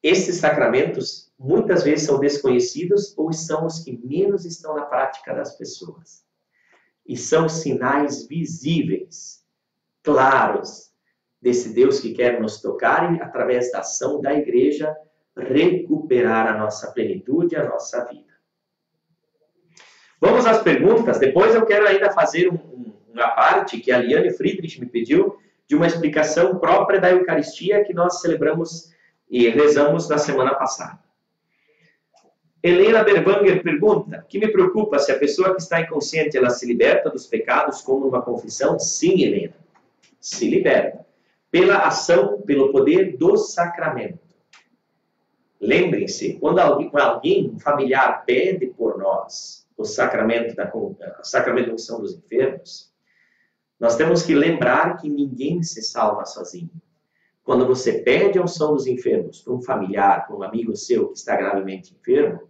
esses sacramentos muitas vezes são desconhecidos ou são os que menos estão na prática das pessoas. E são sinais visíveis, claros, desse Deus que quer nos tocar e, através da ação da igreja, recuperar a nossa plenitude, a nossa vida. Vamos às perguntas. Depois eu quero ainda fazer uma parte que a Liane Friedrich me pediu, de uma explicação própria da Eucaristia que nós celebramos e rezamos na semana passada. Helena Berwanger pergunta: que me preocupa se a pessoa que está inconsciente ela se liberta dos pecados como numa confissão? Sim, Helena, se liberta. Pela ação, pelo poder do sacramento. Lembrem-se, quando alguém, um familiar, pede por nós o sacramento da unção dos enfermos, nós temos que lembrar que ninguém se salva sozinho. Quando você pede a unção dos enfermos para um familiar, para um amigo seu que está gravemente enfermo,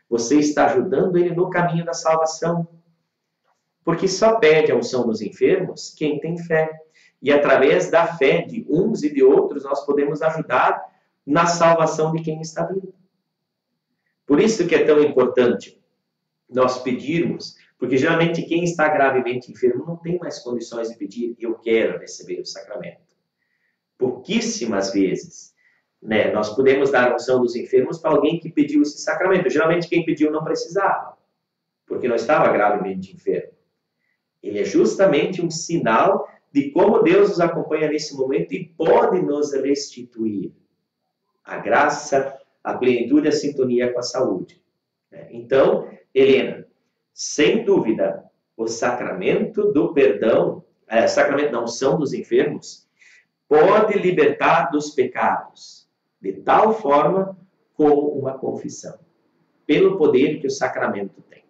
você está ajudando ele no caminho da salvação. Porque só pede a unção dos enfermos quem tem fé. E através da fé de uns e de outros, nós podemos ajudar na salvação de quem está vindo. Por isso que é tão importante nós pedirmos, porque geralmente quem está gravemente enfermo não tem mais condições de pedir: eu quero receber o sacramento. Pouquíssimas vezes, né, nós podemos dar a unção dos enfermos para alguém que pediu esse sacramento. Geralmente quem pediu não precisava, porque não estava gravemente enfermo. Ele é justamente um sinal de como Deus nos acompanha nesse momento e pode nos restituir a graça, a plenitude, a sintonia com a saúde. Então, Helena, sem dúvida, o sacramento do perdão, sacramento da unção dos enfermos, pode libertar dos pecados, de tal forma como uma confissão, pelo poder que o sacramento tem.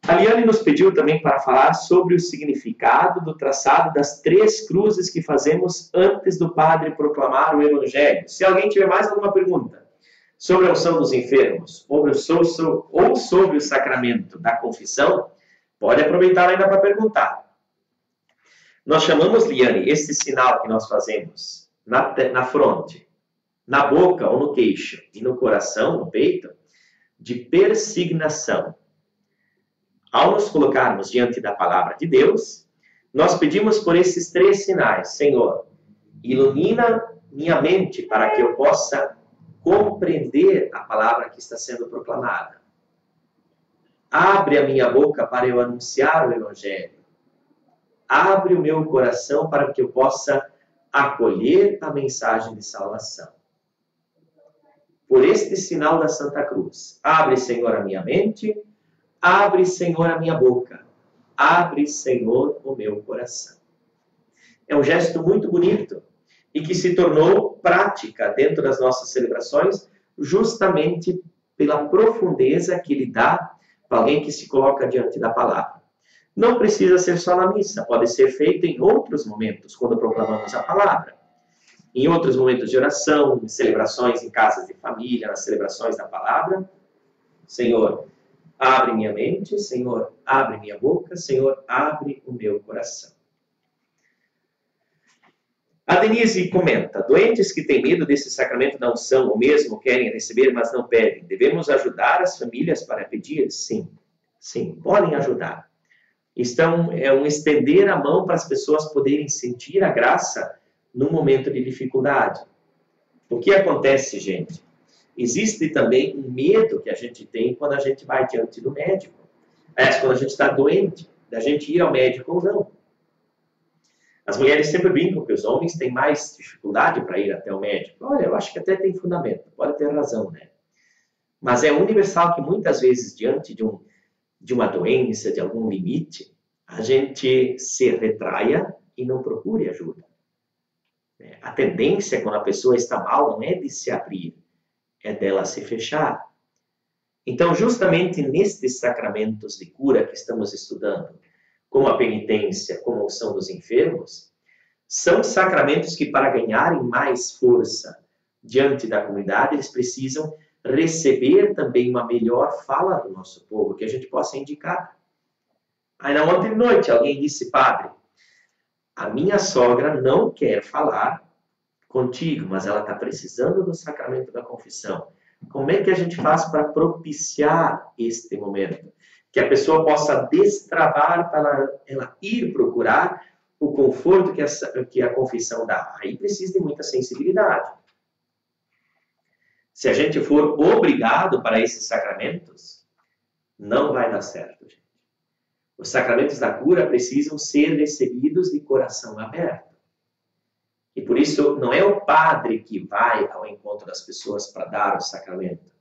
A Liane nos pediu também para falar sobre o significado do traçado das 3 cruzes que fazemos antes do padre proclamar o Evangelho. Se alguém tiver mais alguma pergunta sobre a unção dos enfermos, ou sobre o sacramento da confissão, pode aproveitar ainda para perguntar. Nós chamamos, Liane, esse sinal que nós fazemos na fronte, na boca ou no queixo e no coração, no peito, de persignação. Ao nos colocarmos diante da palavra de Deus, nós pedimos por esses 3 sinais. Senhor, ilumina minha mente para que eu possa compreender a palavra que está sendo proclamada. Abre a minha boca para eu anunciar o Evangelho. Abre o meu coração para que eu possa acolher a mensagem de salvação. Por este sinal da Santa Cruz, abre, Senhor, a minha mente, abre, Senhor, a minha boca, abre, Senhor, o meu coração. É um gesto muito bonito e que se tornou prática dentro das nossas celebrações, justamente pela profundeza que ele dá para alguém que se coloca diante da palavra. Não precisa ser só na missa, pode ser feito em outros momentos, quando proclamamos a palavra. Em outros momentos de oração, em celebrações em casas de família, nas celebrações da palavra. Senhor, abre minha mente, Senhor, abre minha boca, Senhor, abre o meu coração. A Denise comenta, doentes que têm medo desse sacramento da unção, ou mesmo querem receber, mas não pedem, devemos ajudar as famílias para pedir? Sim, sim, podem ajudar. É um estender a mão para as pessoas poderem sentir a graça no momento de dificuldade. O que acontece, gente? Existe também um medo que a gente tem quando a gente vai diante do médico. Quando a gente está doente, da gente ir ao médico ou não. As mulheres sempre brincam que os homens têm mais dificuldade para ir até o médico. Olha, eu acho que até tem fundamento, pode ter razão, né? Mas é universal que muitas vezes, diante de uma doença, de algum limite, a gente se retraia e não procure ajuda. A tendência, quando a pessoa está mal, não é de se abrir, é dela se fechar. Então, justamente nestes sacramentos de cura que estamos estudando, como a penitência, como a unção dos enfermos, são sacramentos que, para ganharem mais força diante da comunidade, eles precisam receber também uma melhor fala do nosso povo, que a gente possa indicar. Aí, na ontem de noite, alguém disse, padre, a minha sogra não quer falar contigo, mas ela está precisando do sacramento da confissão. Como é que a gente faz para propiciar este momento? Que a pessoa possa destravar para ela ir procurar o conforto que a confissão dá. Aí precisa de muita sensibilidade. Se a gente for obrigado para esses sacramentos, não vai dar certo, gente. Os sacramentos da cura precisam ser recebidos de coração aberto. E por isso não é o padre que vai ao encontro das pessoas para dar o sacramento,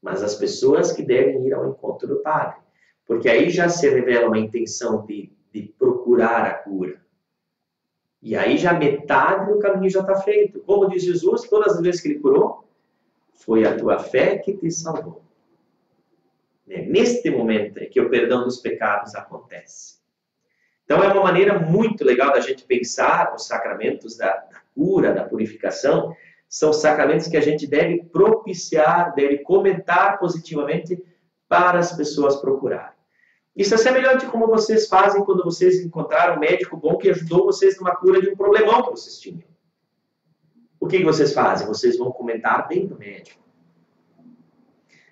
mas as pessoas que devem ir ao encontro do padre. Porque aí já se revela uma intenção de procurar a cura. E aí já metade do caminho já está feito. Como diz Jesus, todas as vezes que ele curou, foi a tua fé que te salvou. Neste momento é que o perdão dos pecados acontece. Então é uma maneira muito legal da gente pensar os sacramentos da cura, da purificação. São sacramentos que a gente deve propiciar, deve comentar positivamente para as pessoas procurarem. Isso é semelhante como vocês fazem quando vocês encontraram um médico bom que ajudou vocês numa cura de um problemão que vocês tinham. O que vocês fazem? Vocês vão comentar bem do médico.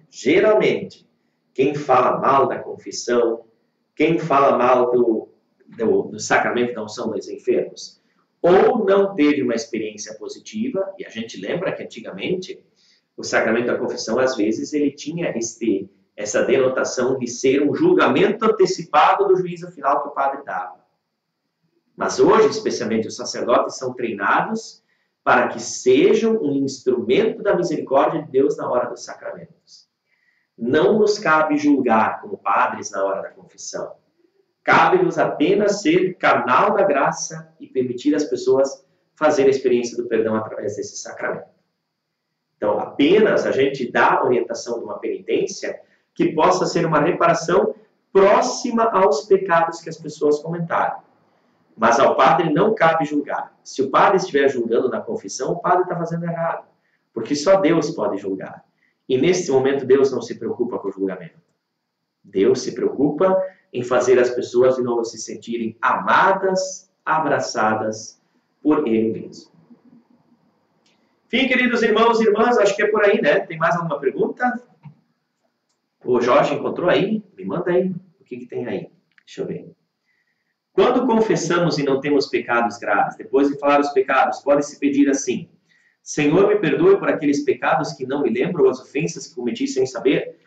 Geralmente, quem fala mal da confissão, quem fala mal do sacramento da unção dos enfermos, ou não teve uma experiência positiva, e a gente lembra que antigamente o sacramento da confissão, às vezes, ele tinha essa denotação de ser um julgamento antecipado do juízo final que o padre dava. Mas hoje, especialmente, os sacerdotes são treinados para que sejam um instrumento da misericórdia de Deus na hora dos sacramentos. Não nos cabe julgar como padres na hora da confissão. Cabe-nos apenas ser canal da graça e permitir às pessoas fazer a experiência do perdão através desse sacramento. Então, apenas a gente dá a orientação de uma penitência que possa ser uma reparação próxima aos pecados que as pessoas comentaram. Mas ao padre não cabe julgar. Se o padre estiver julgando na confissão, o padre está fazendo errado. Porque só Deus pode julgar. E nesse momento Deus não se preocupa com o julgamento. Deus se preocupa em fazer as pessoas de novo se sentirem amadas, abraçadas por Ele mesmo. Enfim, queridos irmãos e irmãs, acho que é por aí, né? Tem mais alguma pergunta? O Jorge encontrou aí? Me manda aí. O que tem aí? Deixa eu ver. Quando confessamos e não temos pecados graves, depois de falar os pecados, pode-se pedir assim: Senhor, me perdoe por aqueles pecados que não me lembro, ou as ofensas que cometi sem saber.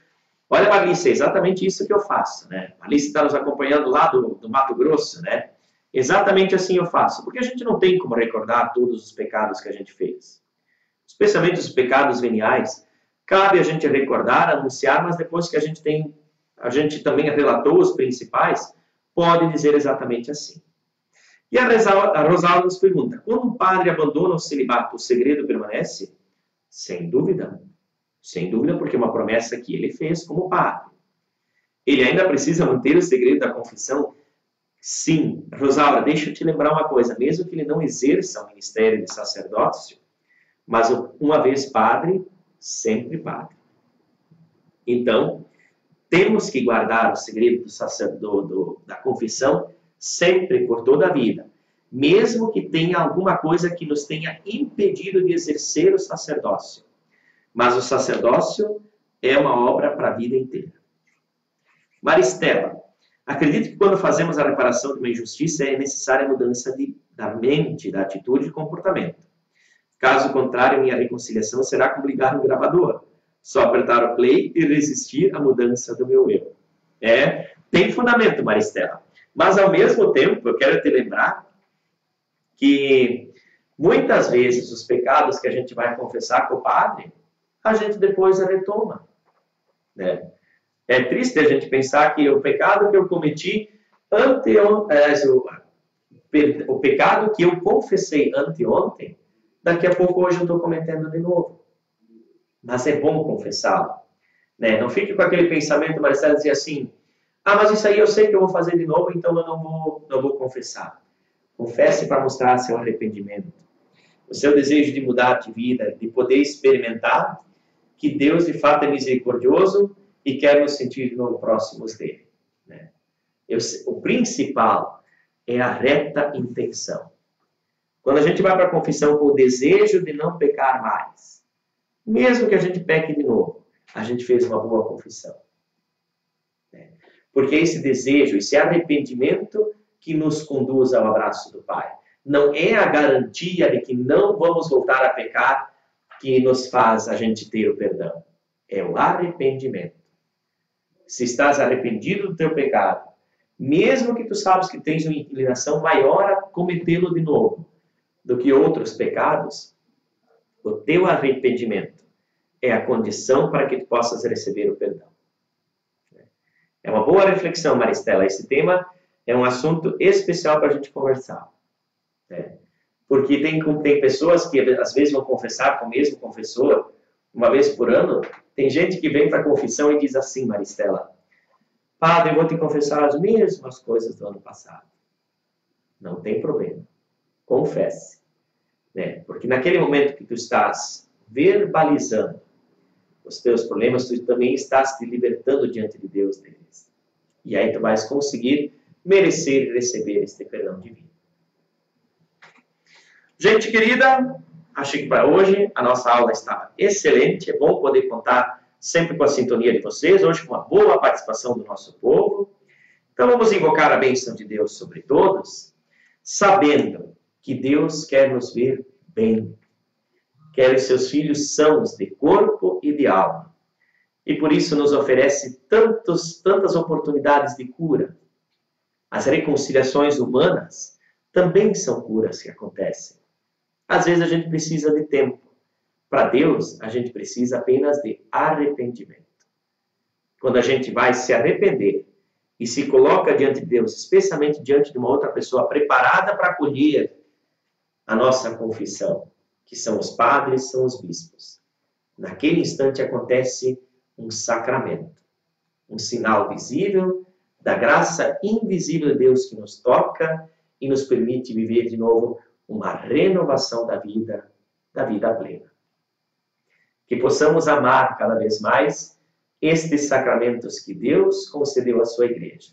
Olha, Marlice, é exatamente isso que eu faço, né? Marlice está nos acompanhando lá do Mato Grosso, né? Exatamente assim eu faço, porque a gente não tem como recordar todos os pecados que a gente fez. Especialmente os pecados veniais. Cabe a gente recordar, anunciar, mas depois que a gente também relatou os principais, pode dizer exatamente assim. E a Rosalva nos pergunta, quando o padre abandona o celibato, o segredo permanece? Sem dúvida. Sem dúvida, porque é uma promessa que ele fez como padre. Ele ainda precisa manter o segredo da confissão Sim, Rosaura, deixa eu te lembrar uma coisa. Mesmo que ele não exerça o ministério de sacerdócio, mas uma vez padre, sempre padre. Então, temos que guardar o segredo da confissão sempre, por toda a vida. Mesmo que tenha alguma coisa que nos tenha impedido de exercer o sacerdócio. Mas o sacerdócio é uma obra para a vida inteira. Maristela, acredito que quando fazemos a reparação de uma injustiça é necessária a mudança da mente, da atitude e do comportamento. Caso contrário, minha reconciliação será como ligar um gravador. Só apertar o play e resistir à mudança do meu eu. Tem fundamento, Maristela. Mas, ao mesmo tempo, eu quero te lembrar que muitas vezes os pecados que a gente vai confessar com o padre, a gente depois retoma. Né? É triste a gente pensar que o pecado que eu cometi o pecado que eu confessei anteontem, daqui a pouco hoje eu estou cometendo de novo. Mas é bom confessá-lo. Né? Não fique com aquele pensamento, Marcelo, dizer assim, mas isso aí eu sei que eu vou fazer de novo, então eu não vou confessar. Confesse para mostrar seu arrependimento. O seu desejo de mudar de vida, de poder experimentar que Deus de fato é misericordioso e quer nos sentir de novo próximos dele. Né? O principal é a reta intenção. Quando a gente vai para a confissão com o desejo de não pecar mais, mesmo que a gente peque de novo, a gente fez uma boa confissão. Porque esse desejo, esse arrependimento que nos conduz ao abraço do Pai. Não é a garantia de que não vamos voltar a pecar que nos faz a gente ter o perdão. É o arrependimento. Se estás arrependido do teu pecado, mesmo que tu sabes que tens uma inclinação maior a cometê-lo de novo do que outros pecados, o teu arrependimento é a condição para que tu possas receber o perdão. É uma boa reflexão, Maristela. Esse tema é um assunto especial para a gente conversar. Porque tem pessoas que às vezes vão confessar com o mesmo confessor uma vez por ano. Tem gente que vem para a confissão e diz assim, Maristela, padre, eu vou te confessar as mesmas coisas do ano passado. Não tem problema. Confesse. Porque naquele momento que tu estás verbalizando os teus problemas, tu também estás te libertando diante de Deus deles. E aí tu vais conseguir merecer e receber este perdão divino. Gente querida, acho que para hoje a nossa aula está excelente. É bom poder contar sempre com a sintonia de vocês, hoje com uma boa participação do nosso povo. Então vamos invocar a bênção de Deus sobre todos, sabendo que Deus quer nos ver bem. Quer os seus filhos sãos de corpo e de alma. E por isso nos oferece tantas oportunidades de cura. As reconciliações humanas também são curas que acontecem. Às vezes a gente precisa de tempo. Para Deus, a gente precisa apenas de arrependimento. Quando a gente vai se arrepender e se coloca diante de Deus, especialmente diante de uma outra pessoa preparada para acolher a nossa confissão, que são os padres, são os bispos. Naquele instante acontece um sacramento, um sinal visível da graça invisível de Deus que nos toca e nos permite viver de novo uma renovação da vida plena. Que possamos amar cada vez mais estes sacramentos que Deus concedeu à sua igreja.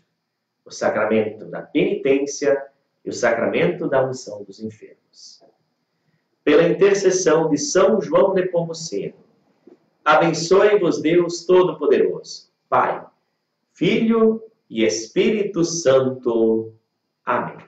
O sacramento da penitência e o sacramento da unção dos enfermos. Pela intercessão de São João Nepomuceno, abençoe-vos Deus Todo-Poderoso, Pai, Filho e Espírito Santo. Amém.